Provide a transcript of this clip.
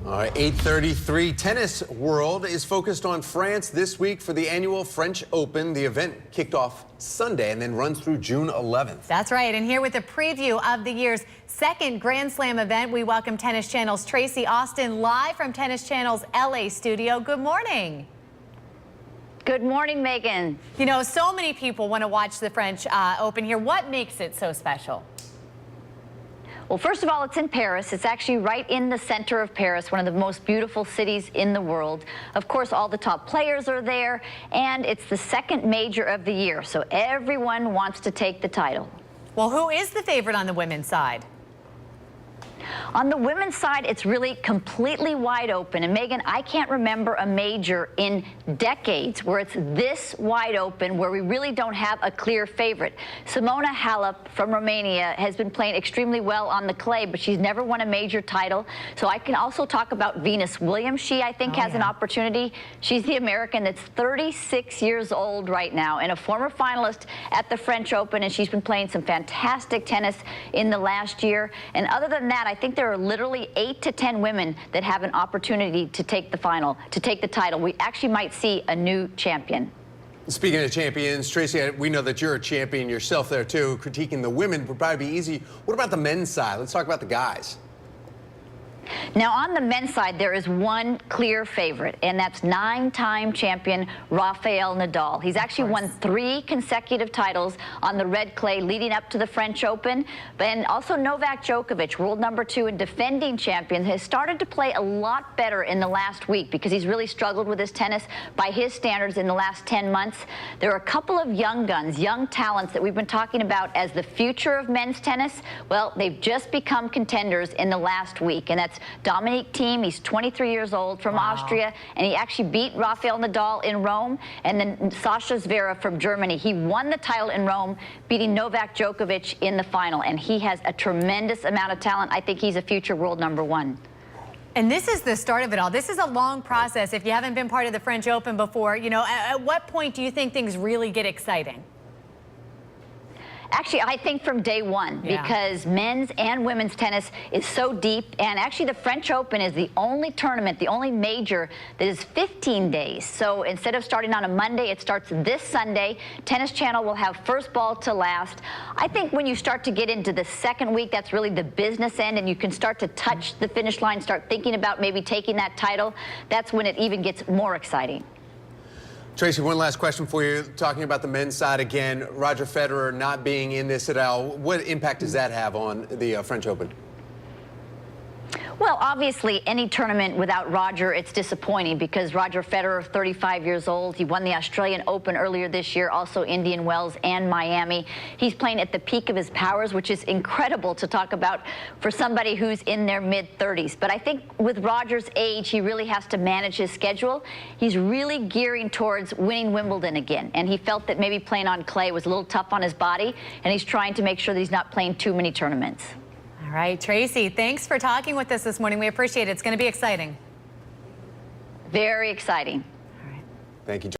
All right, 8:33. Tennis World is focused on France this week for the annual French Open. The event kicked off Sunday and then runs through June 11th. That's right. And here with a preview of the year's second Grand Slam event, we welcome Tennis Channel's Tracy Austin live from Tennis Channel's LA studio. Good morning. Good morning, Megan. You know, so many people want to watch the French Open here. What makes it so special? Well, first of all, it's in Paris. It's actually right in the center of Paris, one of the most beautiful cities in the world. Of course, all the top players are there, and it's the second major of the year, so everyone wants to take the title. Well, who is the favorite on the women's side? On the women's side, it's really completely wide open. And Megan, I can't remember a major in decades where it's this wide open, where we really don't have a clear favorite. Simona Halep from Romania has been playing extremely well on the clay, but she's never won a major title. So I can also talk about Venus Williams. She, I think, has an opportunity. She's the American that's 36 years old right now and a former finalist at the French Open, and she's been playing some fantastic tennis in the last year. And other than that, I think there are literally 8 to 10 women that have an opportunity to take the title. We actually might see a new champion. Speaking of champions, Tracy, we know that you're a champion yourself there too. Critiquing the women would probably be easy. What about the men's side? Let's talk about the guys. Now, on the men's side, there is one clear favorite, and that's 9-time champion Rafael Nadal. He's actually won 3 consecutive titles on the red clay leading up to the French Open. And also Novak Djokovic, world number 2 and defending champion, has started to play a lot better in the last week because he's really struggled with his tennis by his standards in the last 10 months. There are a couple of young guns, young talents that we've been talking about as the future of men's tennis. Well, they've just become contenders in the last week, and that's Dominic Thiem. He's 23 years old from Austria, and he actually beat Rafael Nadal in Rome. And then Sasha Zverev from Germany. He won the title in Rome, beating Novak Djokovic in the final. And he has a tremendous amount of talent. I think he's a future world number 1. And this is the start of it all. This is a long process. If you haven't been part of the French Open before, you know, at what point do you think things really get exciting? Actually, I think from day one, because men's and women's tennis is so deep. And actually, the French Open is the only tournament, the only major that is 15 days. So instead of starting on a Monday, it starts this Sunday. Tennis Channel will have first ball to last. I think when you start to get into the second week, that's really the business end, and you can start to touch the finish line, start thinking about maybe taking that title. That's when it even gets more exciting. Tracy, one last question for you. Talking about the men's side again, Roger Federer not being in this at all, what impact does that have on the French Open? Well, obviously, any tournament without Roger, it's disappointing because Roger Federer, 35 years old. He won the Australian Open earlier this year, also Indian Wells and Miami. He's playing at the peak of his powers, which is incredible to talk about for somebody who's in their mid-30s. But I think with Roger's age, he really has to manage his schedule. He's really gearing towards winning Wimbledon again, and he felt that maybe playing on clay was a little tough on his body, and he's trying to make sure that he's not playing too many tournaments. All right, Tracy, thanks for talking with us this morning. We appreciate it. It's going to be exciting. Very exciting. All right. Thank you.